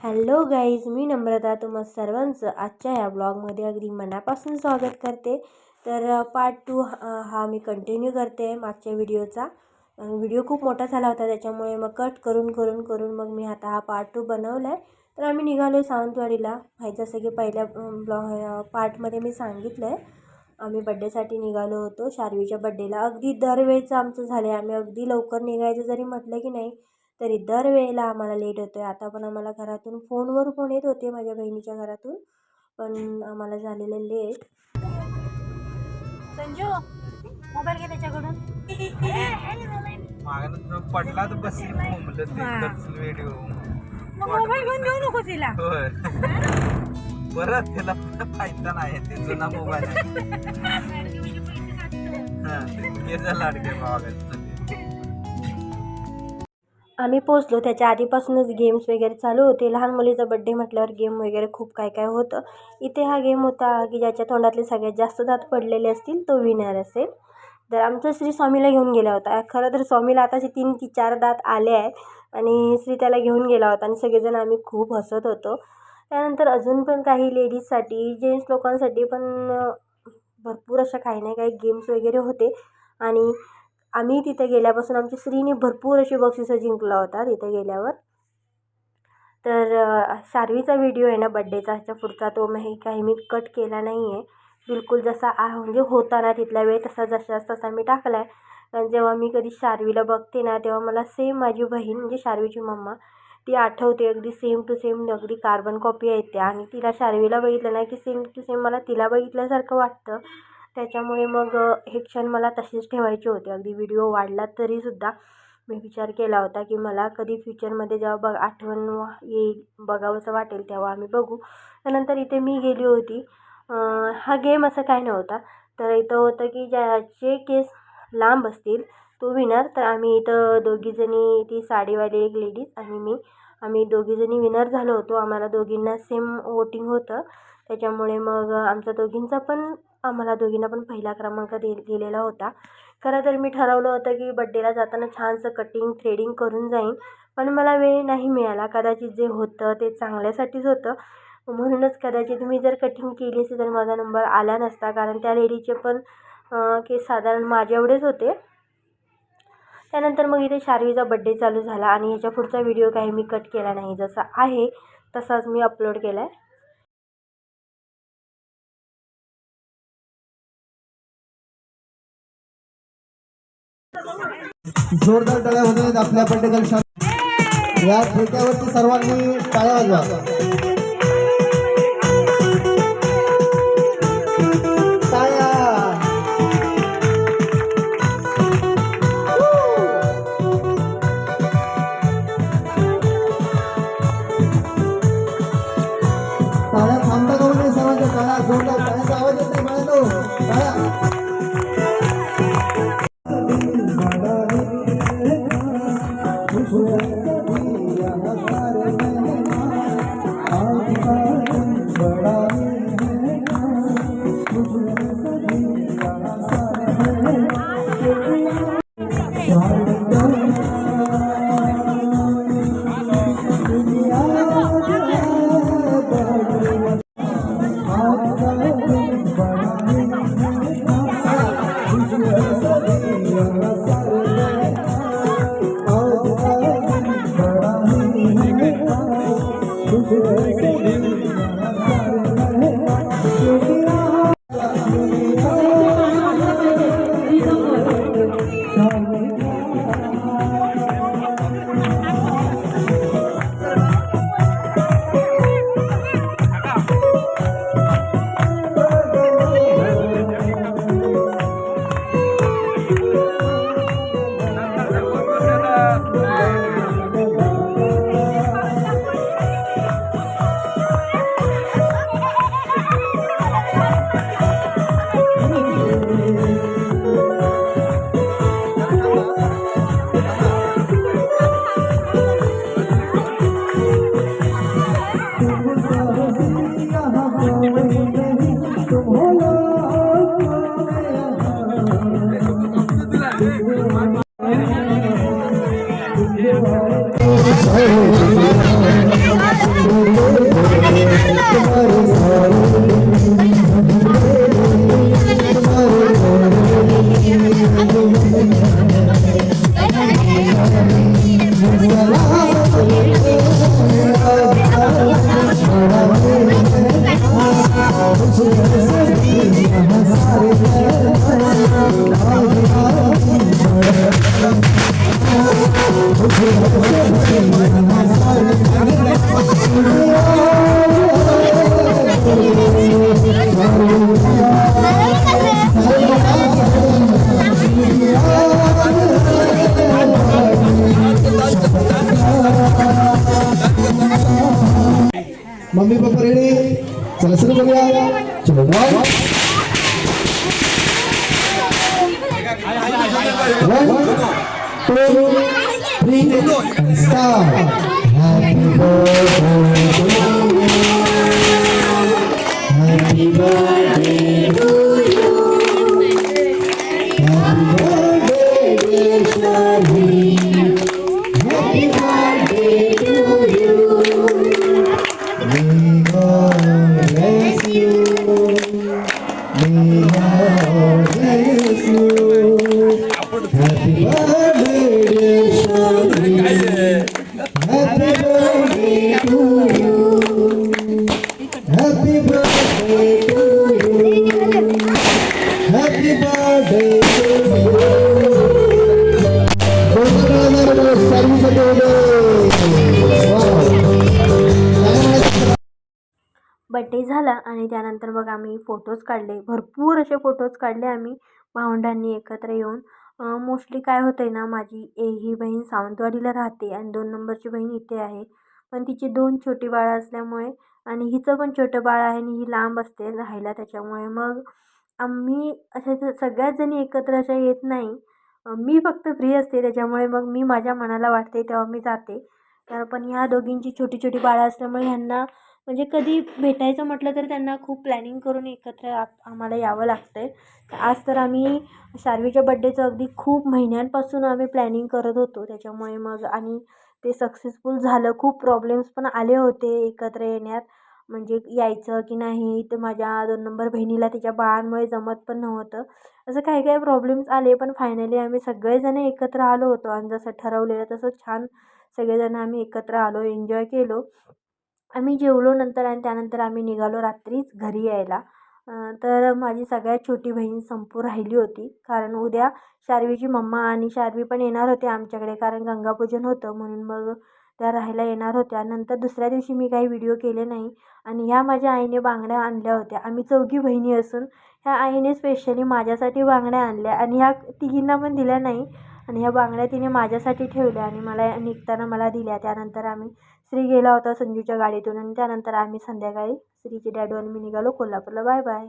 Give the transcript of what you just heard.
Hello guys, मी नम्रता तुम्हा सर्वांचं आजच्या या ब्लॉगमध्ये अगदी मनापासून स्वागत करते। तर पार्ट 2 हा मी कंटिन्यू करते मागच्या व्हिडिओचा। व्हिडिओ खूप मोठा झाला होता, त्याच्यामुळे मग कट करून मग मी आता हा पार्ट 2 बनवला आहे। तर आम्ही निघालो सावंतवाडीला। जसं की पहिल्या पार्टमध्ये मी सांगितलं आहे, आम्ही बड्डेसाठी निघालो होतो, शार्वीच्या बड्डेला। अगदी दरवेळेचं आमचं झालं आहे, आम्ही अगदी लवकर निघायचं जरी म्हटलं की नाही तरी दरवेळेला आम्हाला लेट होतो आहे। आता पण आम्हाला घरातून फोनवर फोन येत होते माझ्या बहिणीच्या घरातून, पण आम्हाला झालेलं लेट। संजू मोबाईल घे त्याच्याकडून। मागं पडला तर बस बोंबलं ते व्हिडिओ। मोबाईल घेऊन देऊ नको तिला। होय, परत त्याला फायदा नाही, ते जुना मोबाईल आहे। लाडके भावाला आम्ही पोचलो, त्याच्या आधीपासूनच गेम्स वगैरे चालू होते। लहान मुलीचा बड्डे म्हटल्यावर गेम वगैरे खूप काय काय होतं। इथे हा गेम होता की ज्याच्या तोंडातले सगळ्यात जास्त दात पडलेले असतील तो विनर असेल। तर आमचा श्री स्वामीला घेऊन गेला होता। खरं तर स्वामीला आताचे 3 की 4 दात आले आहेत आणि श्री त्याला घेऊन गेला होता आणि सगळेजण आम्ही खूप हसत होतो। त्यानंतर अजून पण काही लेडीजसाठी, जेंट्स लोकांसाठी पण भरपूर अशा काही ना काही गेम्स वगैरे होते। आणि आम्ही तिथे गेल्यापासून आमच्या श्रीने भरपूर अशी बक्षिसं जिंकला होता तिथे गेल्यावर। तर शार्वीचा व्हिडिओ आहे ना बड्डेचा, ह्याच्या पुढचा तो काही मी कट केला नाही आहे, बिलकुल जसा म्हणजे होता ना तिथल्या वेळ तसा मी टाकला आहे। आणि जेव्हा मी कधी शार्वीला बघते ना तेव्हा मला सेम माझी बहीण म्हणजे शार्वीची मम्मा ती आठवते, अगदी सेम टू सेम, अगदी कार्बन कॉपी आहे त्या। आणि तिला शार्वीला बघितलं ना की सेम टू सेम मला तिला बघितल्यासारखं वाटतं। त्याच्यामुळे मग हे क्षण मला तसेच ठेवायचे होते। अगदी व्हिडिओ वाढला तरीसुद्धा मी विचार केला होता की मला कधी फ्युचरमध्ये जेव्हा आठवण येईल, बघावंसं वाटेल तेव्हा आम्ही बघू। त्यानंतर इथे मी गेली होती। हा गेम असं काय नव्हता, तर इथं होतं की ज्याचे केस लांब असतील तो विनर। तर आम्ही इथं दोघीजणी, ती साडीवाली एक लेडीज आणि आम्ही दोघीजणी विनर झालो होतो। आम्हाला दोघींना सेम वोटिंग होतं, त्याच्यामुळे मग आम्हाला दोघींना पण पहिला क्रमांक दिलेला होता। खरं तर मी ठरवलं होतं की बड्डेला जाताना छानसं कटिंग थ्रेडिंग करून जाईन, पण मला वेळ नाही मिळाला। कदाचित जे होतं ते चांगल्यासाठीच होतं, म्हणूनच कदाचित मी जर कटिंग केली असेल तर माझा नंबर आला नसता, कारण त्या लेडीचे पण केस साधारण माझ्या एवढेच होते। त्यानंतर मग इथे शार्वीचा बड्डे चालू झाला आणि ह्याच्या पुढचा व्हिडिओ काही मी कट केला नाही, जसा आहे तसाच मी अपलोड केला आहे। जोरदार टाळ्या होत आपल्या बड्डे गर्ल या ठेक्यावरती सर्वांनी टाळ्या वाजवा। टाळ्या थांबता करू नये, सर्वांच्या टाळ्या जोरदार, टाळ्याचा आवाज येत नाही टाळ्या। मम्मी पप्पा रेडी चला सुरू करूया चलो 1 2 3 start happy birthday to you happy birthday dear Sharvi happy birthday to you May God bless you. May God bless you. Happy birthday, dear Shari. Happy birthday to you. Happy birthday to you. Happy birthday to you. Birthday झाला आणि त्यानंतर मग आम्ही photos काढले, भरपूर असे photos काढले आम्ही भावंडांनी एकत्र येऊन. मोस्टली काय होतं आहे ना, माझी ही बहीण सावंतवाडीला राहते आणि 2 नंबरची बहीण इथे आहे. पण तिची 2 छोटी बाळं असल्यामुळे आणि हिचं पण छोटं बाळ आहे आणि ही लांब असते राहायला, त्याच्यामुळे मग आम्ही अशा सगळ्याच जणी एकत्र अशा येत नाही. मी फक्त फ्री असते, त्याच्यामुळे मग मी माझ्या मनाला वाटते तेव्हा मी जाते. पण ह्या दोघींची छोटी छोटी बाळं असल्यामुळे ह्यांना म्हणजे कधी भेटायचं म्हटलं तर त्यांना खूप प्लॅनिंग करून एकत्र आम्हाला यावं लागतं आहे. आज तर आम्ही शार्वीच्या बड्डेचं अगदी खूप महिन्यांपासून आम्ही प्लॅनिंग करत होतो, त्याच्यामुळे मग आणि ते सक्सेसफुल झालं. खूप प्रॉब्लेम्स पण आले होते एकत्र येण्यात, म्हणजे यायचं की नाही, तर माझ्या 2 नंबर बहिणीला तिच्या बाळांमुळे जमत पण नव्हतं. असं काही काही प्रॉब्लेम्स आले, पण फायनली आम्ही सगळेजण एकत्र आलो होतो आणि जसं ठरवलेलं तसं छान सगळेजण आम्ही एकत्र आलो, एन्जॉय केलो. आम्ही जेवलो नंतर आणि त्यानंतर आम्ही निघालो रात्रीच घरी यायला. तर माझी सगळ्यात छोटी बहीण संपू राहिली होती, कारण उद्या शार्वीची मम्मा आणि शार्वी पण येणार होते आमच्याकडे, कारण गंगापूजन होतं म्हणून मग त्या राहायला येणार होत्या. नंतर दुसऱ्या दिवशी मी काही व्हिडिओ केले नाही आणि ह्या माझ्या आईने बांगड्या आणल्या होत्या. आम्ही 4घी बहिणी असून ह्या आईने स्पेशली माझ्यासाठी बांगड्या आणल्या आणि ह्या तिघींना पण दिल्या नाही आणि ह्या बांगड्या तिने माझ्यासाठी ठेवल्या आणि मला निघताना मला दिल्या. त्यानंतर आम्ही श्री गेला होता संजूच्या गाडीतून आणि त्यानंतर आम्ही संध्याकाळी श्रीचे डॅडू आणि मी निघालो कोल्हापूरला. Bye bye.